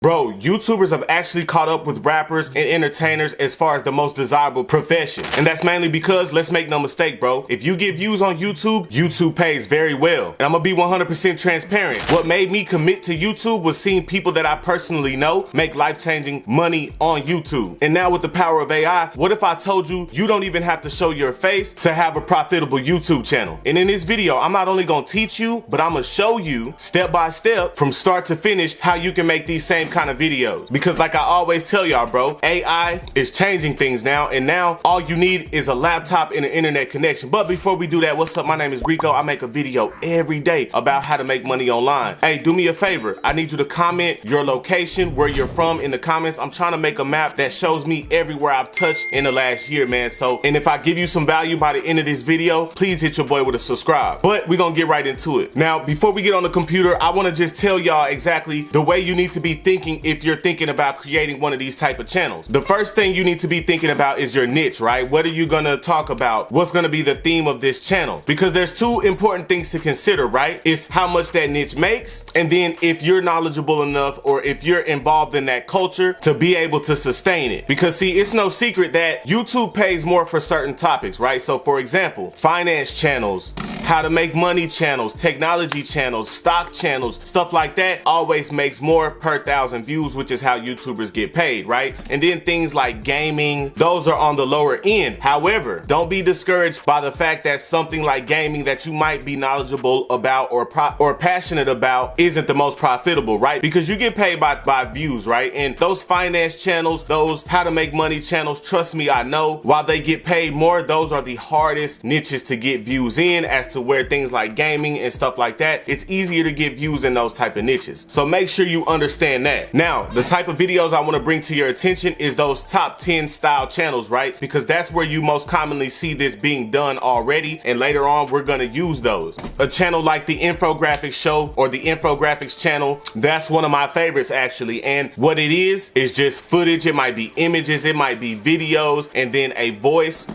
Bro, YouTubers have actually caught up with rappers and entertainers as far as the most desirable profession. And that's mainly because, let's make no mistake, bro, if you get views on YouTube, YouTube pays very well. And I'm gonna be 100% transparent. What made me commit to YouTube was seeing people that I personally know make life-changing money on YouTube. And now with the power of AI, what if I told you you don't even have to show your face to have a profitable YouTube channel? And in this video, I'm not only gonna teach you, but I'm gonna show you step by step from start to finish how you can make these same kind of videos. Because like I always tell y'all, bro, AI is changing things now, and now all you need is a laptop and an internet connection. But before we do that, what's up? My name is Rico. I make a video every day about how to make money online. Hey, do me a favor. I need you to comment your location, where you're from in the comments. I'm trying to make a map that shows me everywhere I've touched in the last year, man. So, and if I give you some value by the end of this video, please hit your boy with a subscribe. But we're gonna get right into it. Now, before we get on the computer, I wanna just tell y'all exactly the way you need to be thinking if you're thinking about creating one of these type of channels. The first thing you need to be thinking about is your niche, right? What are you gonna talk about? What's gonna be the theme of this channel? Because there's two important things to consider, right? It's how much that niche makes, and then if you're knowledgeable enough or if you're involved in that culture to be able to sustain it. Because see, it's no secret that YouTube pays more for certain topics, right? So for example, finance channels, how to make money channels, technology channels, stock channels, stuff like that always makes more per 1,000 views, which is how YouTubers get paid, right? And then things like gaming, those are on the lower end. However, don't be discouraged by the fact that something like gaming that you might be knowledgeable about or passionate about isn't the most profitable, right? Because you get paid by views, right? And those finance channels, those how to make money channels, trust me, I know, while they get paid more, those are the hardest niches to get views in, as to where things like gaming and stuff like that, it's easier to get views in those type of niches. So make sure you understand that. Now, the type of videos I want to bring to your attention is those top 10 style channels, right? Because that's where you most commonly see this being done already, and later on we're going to use those. A channel like the Infographics Show or the Infographics channel, that's one of my favorites actually. And what it is just footage. It might be images, it might be videos, and then a voice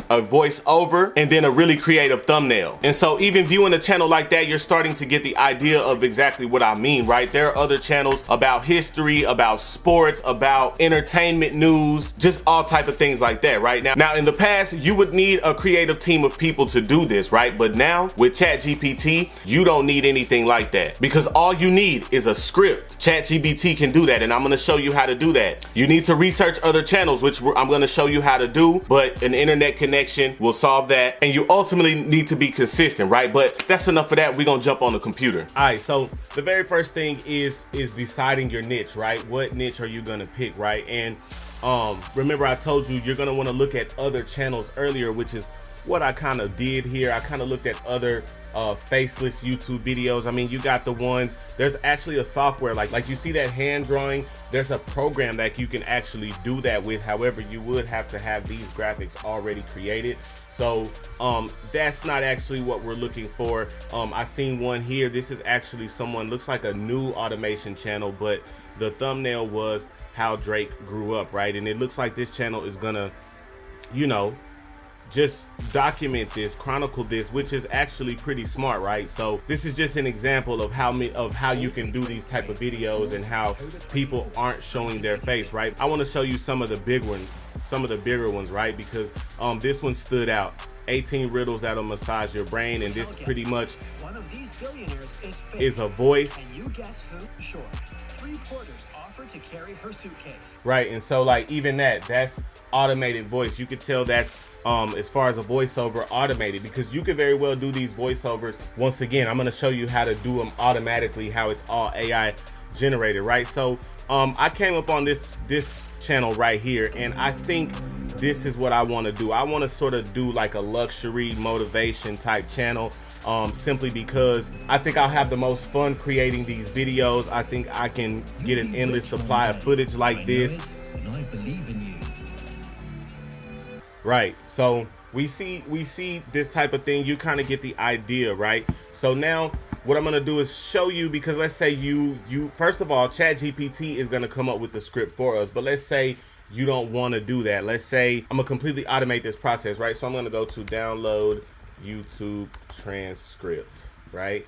over, and then a really creative thumbnail. And so even viewing a channel like that, you're starting to get the idea of exactly what I mean, right? There are other channels about history, about sports, about entertainment news, just all type of things like that, right? Now in the past, you would need a creative team of people to do this, right? But now with ChatGPT, you don't need anything like that, because all you need is a script. ChatGPT can do that, and I'm gonna show you how to do that. You need to research other channels, which I'm gonna show you how to do, but an internet connection will solve that, and you ultimately need to be consistent, right? But that's enough of that. We're gonna jump on the computer. All right, so the very first thing is deciding your niche, right? What niche are you gonna pick, right? And remember I told you you're gonna want to look at other channels earlier, which is what I kind of did here. I kind of looked at other faceless YouTube videos. I mean, you got the ones, there's actually a software like you see that hand drawing, there's a program that you can actually do that with. However, you would have to have these graphics already created. So that's not actually what we're looking for. I seen one here. This is actually someone, looks like a new automation channel, but the thumbnail was how Drake grew up, right? And it looks like this channel is gonna, you know, just document this, chronicle this, which is actually pretty smart, right? So this is just an example of how you can do these type of videos and how people aren't showing their face, right? I want to show you some of the bigger ones, right? Because this one stood out. 18 riddles that'll massage your brain, and this pretty much one of these billionaires is a voice. And you guess who? Sure. 3 porters offer to carry her suitcase. Right, and so like even that's automated voice. You could tell that's as far as a voiceover, automated, because you could very well do these voiceovers. Once again, I'm going to show you how to do them automatically, how it's all AI generated, right? So I came up on this channel right here, and I think this is what I want to do. I want to sort of do like a luxury motivation type channel, simply because I think I'll have the most fun creating these videos. I think I can get an endless supply of footage like this. I believe in you. Right, so we see this type of thing. You kind of get the idea, right? So now what I'm gonna do is show you, because let's say you first of all, ChatGPT is gonna come up with the script for us, but let's say you don't want to do that. Let's say I'm gonna completely automate this process, right? So I'm gonna go to download YouTube transcript, right?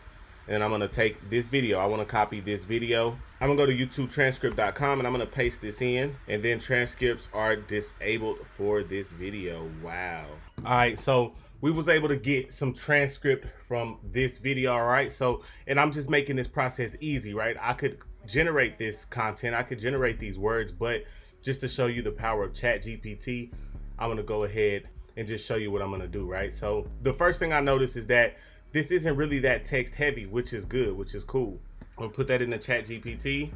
and I'm gonna take this video. I wanna copy this video. I'm gonna go to YouTubetranscript.com and I'm gonna paste this in, and then transcripts are disabled for this video. Wow. All right, so we was able to get some transcript from this video, all right? So, and I'm just making this process easy, right? I could generate this content, I could generate these words, but just to show you the power of ChatGPT, I'm gonna go ahead and just show you what I'm gonna do, right? So the first thing I notice is that this isn't really that text heavy, which is good, which is cool. I'm gonna put that in the ChatGPT,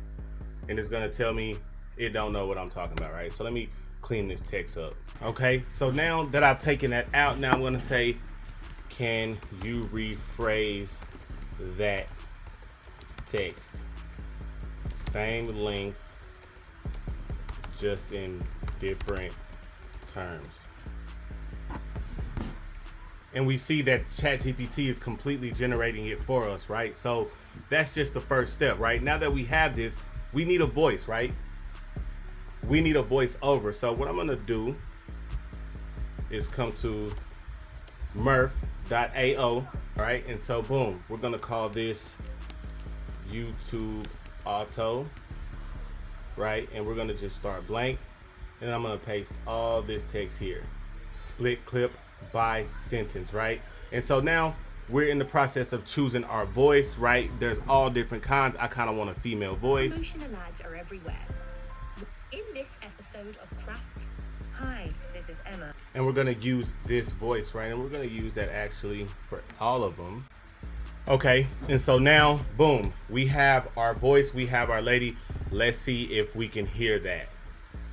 and it's gonna tell me it don't know what I'm talking about, right? So let me clean this text up. Okay, so now that I've taken that out, now I'm gonna say, can you rephrase that text? Same length, just in different terms. And we see that ChatGPT is completely generating it for us, right? So that's just the first step, right? Now that we have this, we need a voice, right? We need a voice over. So what I'm gonna do is come to murph.ao, right? And so boom, we're gonna call this YouTube Auto, right? And we're gonna just start blank, and I'm gonna paste all this text here. Split clip by sentence, right? And so now we're in the process of choosing our voice, right? There's all different kinds. I kind of want a female voice. Promotional ads are everywhere. In this episode of Crafts, hi, this is Emma. And we're gonna use this voice, right? And we're gonna use that actually for all of them. Okay, and so now, boom, we have our voice, we have our lady. Let's see if we can hear that.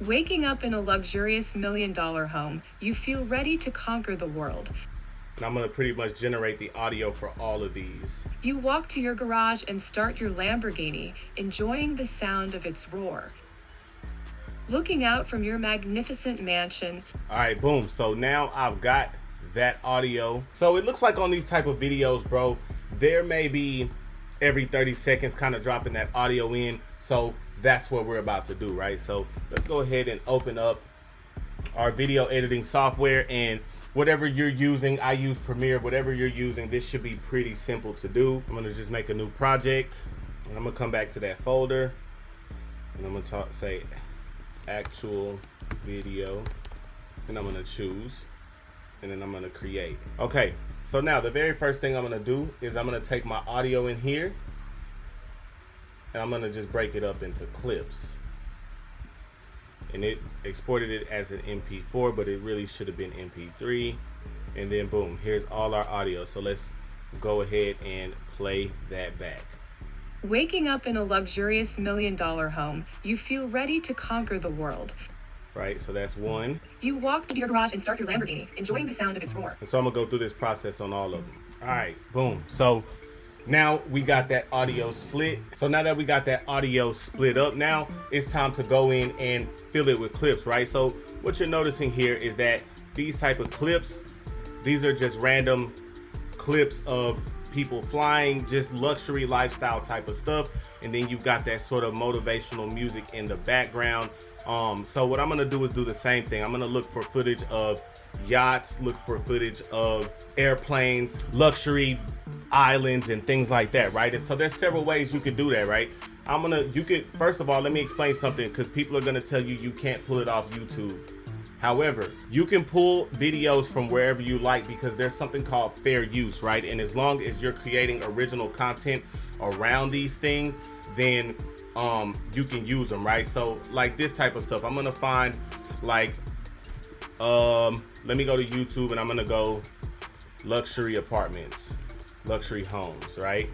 Waking up in a luxurious $1 million home, you feel ready to conquer the world. And I'm gonna pretty much generate the audio for all of these. You walk to your garage and start your Lamborghini, enjoying the sound of its roar. Looking out from your magnificent mansion. All right, boom. So now I've got that audio. So it looks like on these type of videos, bro, there may be every 30 seconds kind of dropping that audio in. So that's what we're about to do, right? So let's go ahead and open up our video editing software, and whatever you're using, I use Premiere, whatever you're using, this should be pretty simple to do. I'm gonna just make a new project, and I'm gonna come back to that folder, and I'm gonna say actual video, and I'm gonna choose, and then I'm gonna create. Okay, so now the very first thing I'm gonna do is I'm gonna take my audio in here, and I'm gonna just break it up into clips. And it exported it as an MP4, but it really should have been MP3. And then boom, here's all our audio. So let's go ahead and play that back. Waking up in a luxurious $1 million home, you feel ready to conquer the world. Right, so that's one. You walk to your garage and start your Lamborghini, enjoying the sound of its roar. And so I'm gonna go through this process on all of them. All right, boom. So now we got that audio split. So now that we got that audio split up, now it's time to go in and fill it with clips, right? So what you're noticing here is that these type of clips, these are just random clips of people flying, just luxury lifestyle type of stuff. And then you've got that sort of motivational music in the background. So what I'm gonna do is do the same thing. I'm gonna look for footage of yachts, look for footage of airplanes, luxury islands, and things like that, right? And so there's several ways you could do that, right? You could, first of all, let me explain something, because people are gonna tell you you can't pull it off YouTube. However, you can pull videos from wherever you like, because there's something called fair use, right? And as long as you're creating original content around these things, then you can use them, right? So like this type of stuff, I'm gonna find like, let me go to YouTube, and I'm gonna go luxury apartments, luxury homes, right?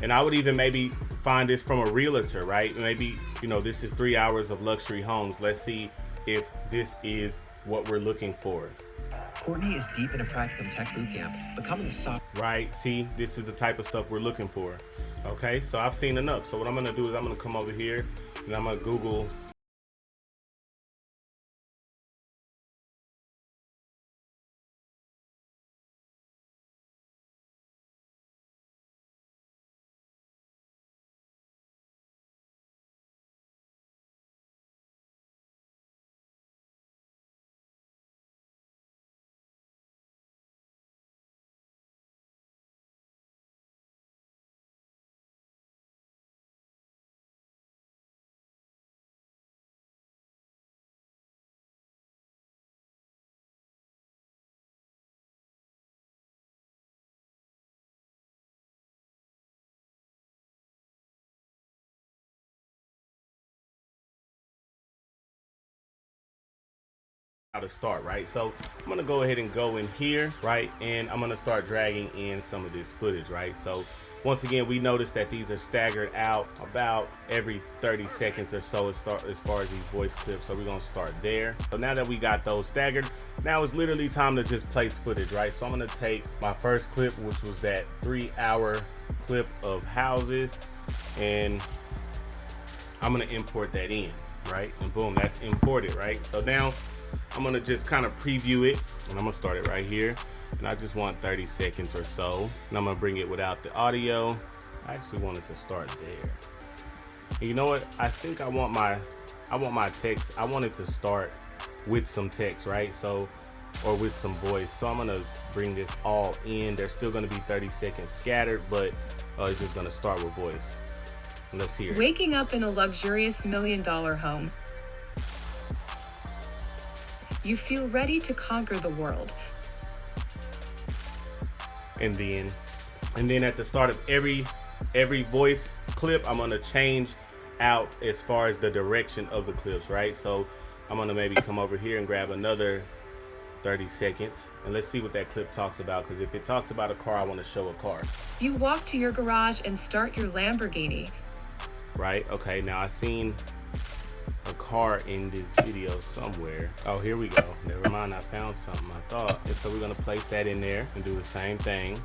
And I would even maybe find this from a realtor, right? Maybe, you know, this is 3 hours of luxury homes. Let's see if this is what we're looking for. Courtney is deep in a practicum tech bootcamp, becoming a soft. Right, see, this is the type of stuff we're looking for. Okay, so I've seen enough. So what I'm gonna do is I'm gonna come over here, and I'm gonna Google how to start, right? So I'm gonna go ahead and go in here, right? And I'm gonna start dragging in some of this footage, right? So once again, we notice that these are staggered out about every 30 seconds or so as far as these voice clips. So we're gonna start there. So now that we got those staggered, now it's literally time to just place footage, right? So I'm gonna take my first clip, which was that 3-hour clip of houses, and I'm gonna import that in, right? And boom, that's imported, right? So now I'm gonna just kind of preview it, and I'm gonna start it right here, and I just want 30 seconds or so, and I'm gonna bring it without the audio. I actually wanted to start there. And you know what? I think I want my text. I want it to start with some text, right? So, or with some voice. So I'm gonna bring this all in. There's still gonna be 30 seconds scattered, but it's just gonna start with voice. Let's hear it. Waking up in a luxurious $1 million home. You feel ready to conquer the world. And then at the start of every voice clip, I'm gonna change out as far as the direction of the clips, right? So I'm gonna maybe come over here and grab another 30 seconds, and let's see what that clip talks about, because if it talks about a car, I want to show a car. You walk to your garage and start your Lamborghini. Right, okay, now I seen a car in this video somewhere. Oh, here we go. Never mind, I found something I thought. And so we're gonna place that in there and do the same thing.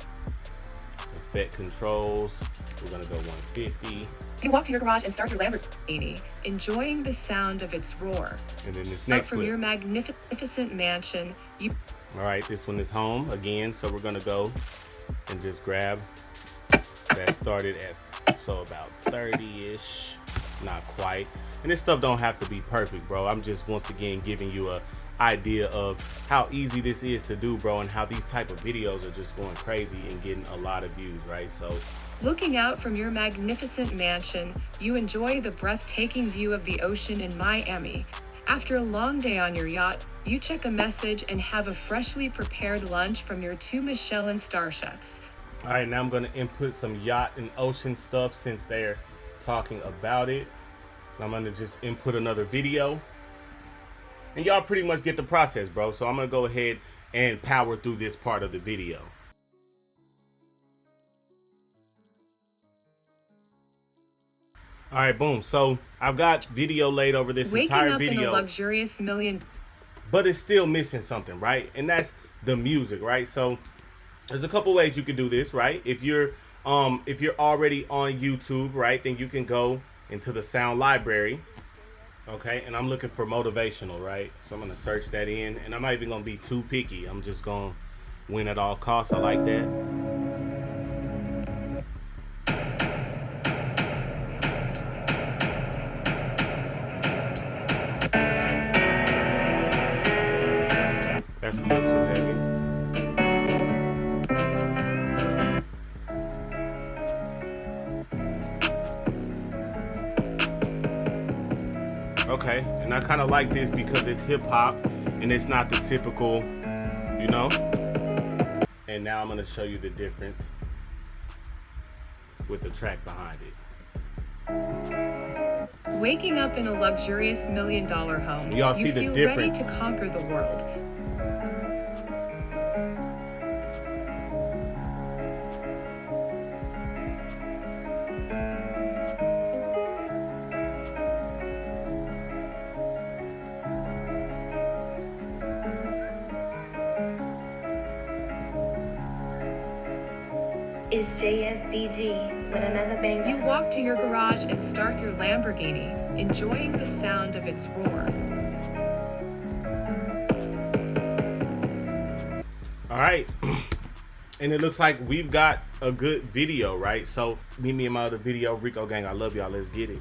Effect controls, we're gonna go 150. You walk to your garage and start your Lamborghini, enjoying the sound of its roar. And then this Out next from clip. your magnificent mansion, you... All right, this one is home again, so we're gonna go and just grab that started at, so about 30-ish, not quite. And this stuff don't have to be perfect, bro. I'm just once again giving you a idea of how easy this is to do, bro, and how these type of videos are just going crazy and getting a lot of views, right? So Looking out from your magnificent mansion, you enjoy the breathtaking view of the ocean in Miami. After a long day on your yacht, you check a message and have a freshly prepared lunch from your 2 Michelin star chefs. all right, now I'm gonna input some yacht and ocean stuff since they're talking about it. I'm gonna just input another video, and y'all pretty much get the process, bro. So I'm gonna go ahead and power through this part of the video. All right, boom. So I've got video laid over this Waking entire up in a video, luxurious $1 million. but it's still missing something, right? And that's the music, right? So there's a couple ways you can do this, right? If you're already on YouTube, right, then you can go into the sound library, okay? And I'm looking for motivational, right? So I'm gonna search that in, and I'm not even gonna be too picky. I'm just gonna win at all costs. I like that. That's a little too heavy. Okay, and I kind of like this because it's hip hop and it's not the typical, you know? And now I'm gonna show you the difference with the track behind it. Waking up in a luxurious $1 million home, Y'all see you the feel difference? ready to conquer the world. It's JSDG with another banger. You walk to your garage and start your Lamborghini, enjoying the sound of its roar. All right, and it looks like we've got a good video, right? So meet me in my other video. Rico gang, I love y'all. Let's get it.